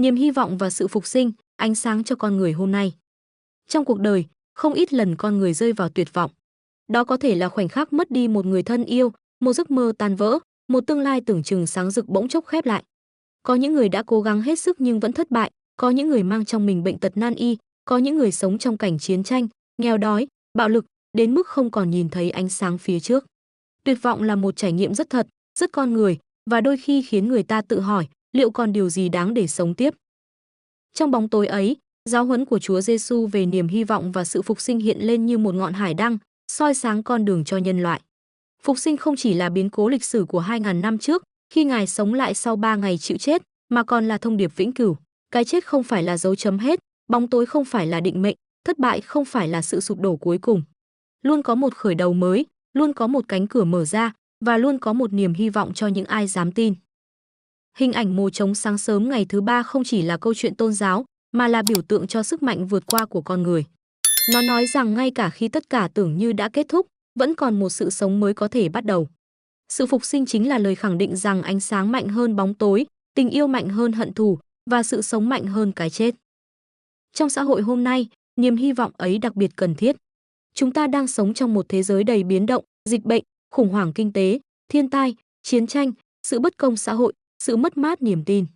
niềm hy vọng và sự phục sinh, ánh sáng cho con người hôm nay. Trong cuộc đời, không ít lần con người rơi vào tuyệt vọng. Đó có thể là khoảnh khắc mất đi một người thân yêu, một giấc mơ tan vỡ, một tương lai tưởng chừng sáng rực bỗng chốc khép lại. Có những người đã cố gắng hết sức nhưng vẫn thất bại, có những người mang trong mình bệnh tật nan y, có những người sống trong cảnh chiến tranh, nghèo đói, bạo lực, đến mức không còn nhìn thấy ánh sáng phía trước. Tuyệt vọng là một trải nghiệm rất thật, rất con người, và đôi khi khiến người ta tự hỏi, liệu còn điều gì đáng để sống tiếp. Trong bóng tối ấy, giáo huấn của Chúa Giêsu về niềm hy vọng và sự phục sinh hiện lên như một ngọn hải đăng, soi sáng con đường cho nhân loại. Phục sinh không chỉ là biến cố lịch sử của 2000 năm trước, khi Ngài sống lại sau 3 ngày chịu chết, mà còn là thông điệp vĩnh cửu. Cái chết không phải là dấu chấm hết, bóng tối không phải là định mệnh, thất bại không phải là sự sụp đổ cuối cùng. Luôn có một khởi đầu mới, luôn có một cánh cửa mở ra, và luôn có một niềm hy vọng cho những ai dám tin. Hình ảnh mồ trống sáng sớm ngày thứ ba không chỉ là câu chuyện tôn giáo, mà là biểu tượng cho sức mạnh vượt qua của con người. Nó nói rằng ngay cả khi tất cả tưởng như đã kết thúc, vẫn còn một sự sống mới có thể bắt đầu. Sự phục sinh chính là lời khẳng định rằng ánh sáng mạnh hơn bóng tối, tình yêu mạnh hơn hận thù, và sự sống mạnh hơn cái chết. Trong xã hội hôm nay, niềm hy vọng ấy đặc biệt cần thiết. Chúng ta đang sống trong một thế giới đầy biến động, dịch bệnh, khủng hoảng kinh tế, thiên tai, chiến tranh, sự bất công xã hội, sự mất mát niềm tin.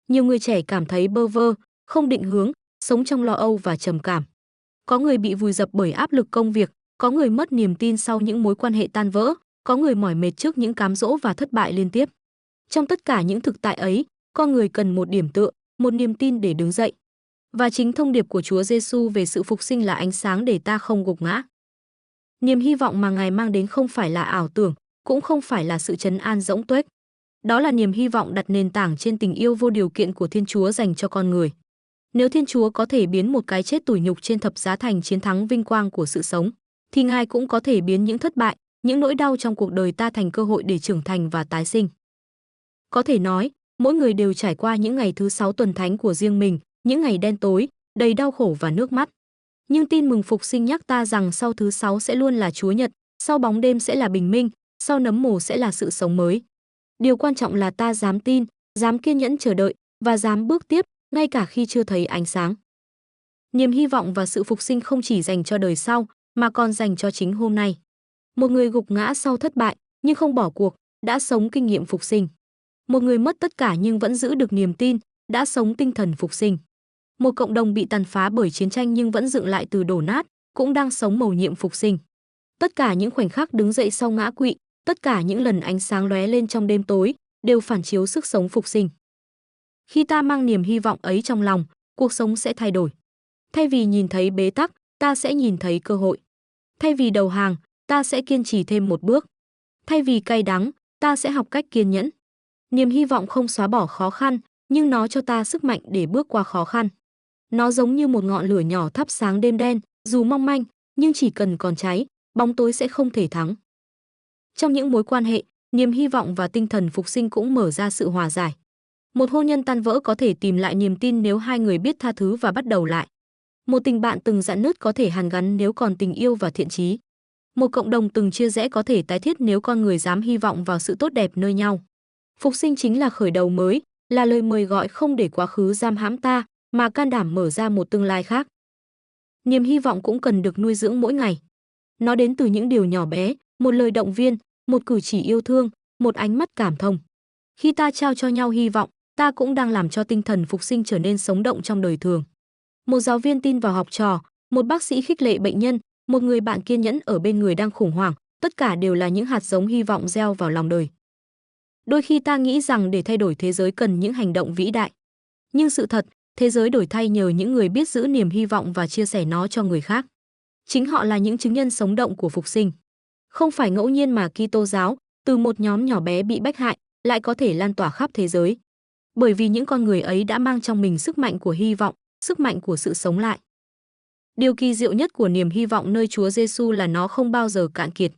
Nhiều người trẻ cảm thấy bơ vơ, không định hướng, sống trong lo âu và trầm cảm. Có người bị vùi dập bởi áp lực công việc, có người mất niềm tin sau những mối quan hệ tan vỡ, có người mỏi mệt trước những cám dỗ và thất bại liên tiếp. Trong tất cả những thực tại ấy, con người cần một điểm tựa, một niềm tin để đứng dậy. Và chính thông điệp của Chúa Giêsu về sự phục sinh là ánh sáng để ta không gục ngã. Niềm hy vọng mà Ngài mang đến không phải là ảo tưởng, cũng không phải là sự trấn an rỗng tuếch. Đó là niềm hy vọng đặt nền tảng trên tình yêu vô điều kiện của Thiên Chúa dành cho con người. Nếu Thiên Chúa có thể biến một cái chết tủi nhục trên thập giá thành chiến thắng vinh quang của sự sống, thì Ngài cũng có thể biến những thất bại, những nỗi đau trong cuộc đời ta thành cơ hội để trưởng thành và tái sinh. Có thể nói, mỗi người đều trải qua những ngày thứ 6 tuần thánh của riêng mình, những ngày đen tối, đầy đau khổ và nước mắt. Nhưng tin mừng phục sinh nhắc ta rằng sau thứ 6 sẽ luôn là Chúa Nhật, sau bóng đêm sẽ là bình minh, sau nấm mồ sẽ là sự sống mới. Điều quan trọng là ta dám tin, dám kiên nhẫn chờ đợi và dám bước tiếp ngay cả khi chưa thấy ánh sáng. Niềm hy vọng và sự phục sinh không chỉ dành cho đời sau, mà còn dành cho chính hôm nay. Một người gục ngã sau thất bại nhưng không bỏ cuộc, đã sống kinh nghiệm phục sinh. Một người mất tất cả nhưng vẫn giữ được niềm tin, đã sống tinh thần phục sinh. Một cộng đồng bị tàn phá bởi chiến tranh nhưng vẫn dựng lại từ đổ nát, cũng đang sống mầu nhiệm phục sinh. Tất cả những khoảnh khắc đứng dậy sau ngã quỵ, tất cả những lần ánh sáng lóe lên trong đêm tối, đều phản chiếu sức sống phục sinh. Khi ta mang niềm hy vọng ấy trong lòng, cuộc sống sẽ thay đổi. Thay vì nhìn thấy bế tắc, ta sẽ nhìn thấy cơ hội. Thay vì đầu hàng, ta sẽ kiên trì thêm một bước. Thay vì cay đắng, ta sẽ học cách kiên nhẫn. Niềm hy vọng không xóa bỏ khó khăn, nhưng nó cho ta sức mạnh để bước qua khó khăn. Nó giống như một ngọn lửa nhỏ thắp sáng đêm đen, dù mong manh, nhưng chỉ cần còn cháy, bóng tối sẽ không thể thắng. Trong những mối quan hệ, niềm hy vọng và tinh thần phục sinh cũng mở ra sự hòa giải. Một hôn nhân tan vỡ có thể tìm lại niềm tin nếu hai người biết tha thứ và bắt đầu lại. Một tình bạn từng rạn nứt có thể hàn gắn nếu còn tình yêu và thiện chí. Một cộng đồng từng chia rẽ có thể tái thiết nếu con người dám hy vọng vào sự tốt đẹp nơi nhau. Phục sinh chính là khởi đầu mới, là lời mời gọi không để quá khứ giam hãm ta, mà can đảm mở ra một tương lai khác. Niềm hy vọng cũng cần được nuôi dưỡng mỗi ngày. Nó đến từ những điều nhỏ bé, một lời động viên, một cử chỉ yêu thương, một ánh mắt cảm thông. Khi ta trao cho nhau hy vọng, ta cũng đang làm cho tinh thần phục sinh trở nên sống động trong đời thường. Một giáo viên tin vào học trò, một bác sĩ khích lệ bệnh nhân, một người bạn kiên nhẫn ở bên người đang khủng hoảng, tất cả đều là những hạt giống hy vọng gieo vào lòng đời. Đôi khi ta nghĩ rằng để thay đổi thế giới cần những hành động vĩ đại. Nhưng sự thật, thế giới đổi thay nhờ những người biết giữ niềm hy vọng và chia sẻ nó cho người khác. Chính họ là những chứng nhân sống động của phục sinh. Không phải ngẫu nhiên mà Kitô giáo, từ một nhóm nhỏ bé bị bách hại, lại có thể lan tỏa khắp thế giới. Bởi vì những con người ấy đã mang trong mình sức mạnh của hy vọng, sức mạnh của sự sống lại. Điều kỳ diệu nhất của niềm hy vọng nơi Chúa Giêsu là nó không bao giờ cạn kiệt.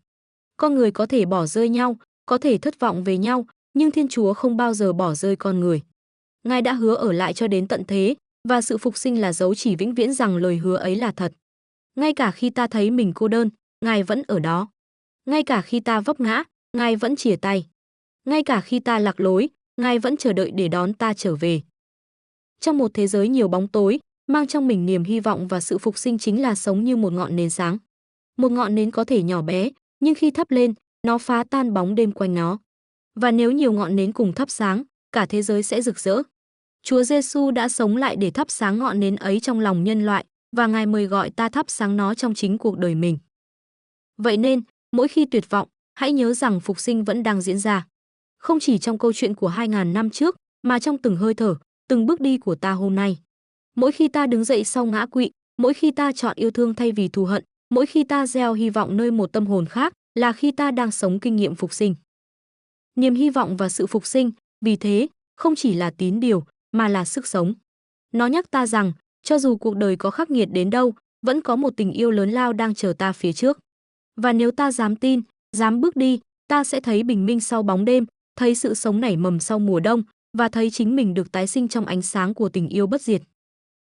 Con người có thể bỏ rơi nhau, có thể thất vọng về nhau, nhưng Thiên Chúa không bao giờ bỏ rơi con người. Ngài đã hứa ở lại cho đến tận thế, và sự phục sinh là dấu chỉ vĩnh viễn rằng lời hứa ấy là thật. Ngay cả khi ta thấy mình cô đơn, Ngài vẫn ở đó. Ngay cả khi ta vấp ngã, Ngài vẫn chìa tay. Ngay cả khi ta lạc lối, Ngài vẫn chờ đợi để đón ta trở về. Trong một thế giới nhiều bóng tối, mang trong mình niềm hy vọng và sự phục sinh chính là sống như một ngọn nến sáng. Một ngọn nến có thể nhỏ bé, nhưng khi thắp lên, nó phá tan bóng đêm quanh nó. Và nếu nhiều ngọn nến cùng thắp sáng, cả thế giới sẽ rực rỡ. Chúa Giêsu đã sống lại để thắp sáng ngọn nến ấy trong lòng nhân loại, và Ngài mời gọi ta thắp sáng nó trong chính cuộc đời mình. Vậy nên, mỗi khi tuyệt vọng, hãy nhớ rằng phục sinh vẫn đang diễn ra. Không chỉ trong câu chuyện của 2000 năm trước, mà trong từng hơi thở, từng bước đi của ta hôm nay. Mỗi khi ta đứng dậy sau ngã quỵ, mỗi khi ta chọn yêu thương thay vì thù hận, mỗi khi ta gieo hy vọng nơi một tâm hồn khác, là khi ta đang sống kinh nghiệm phục sinh. Niềm hy vọng và sự phục sinh, vì thế, không chỉ là tín điều, mà là sức sống. Nó nhắc ta rằng, cho dù cuộc đời có khắc nghiệt đến đâu, vẫn có một tình yêu lớn lao đang chờ ta phía trước. Và nếu ta dám tin, dám bước đi, ta sẽ thấy bình minh sau bóng đêm, thấy sự sống nảy mầm sau mùa đông, và thấy chính mình được tái sinh trong ánh sáng của tình yêu bất diệt.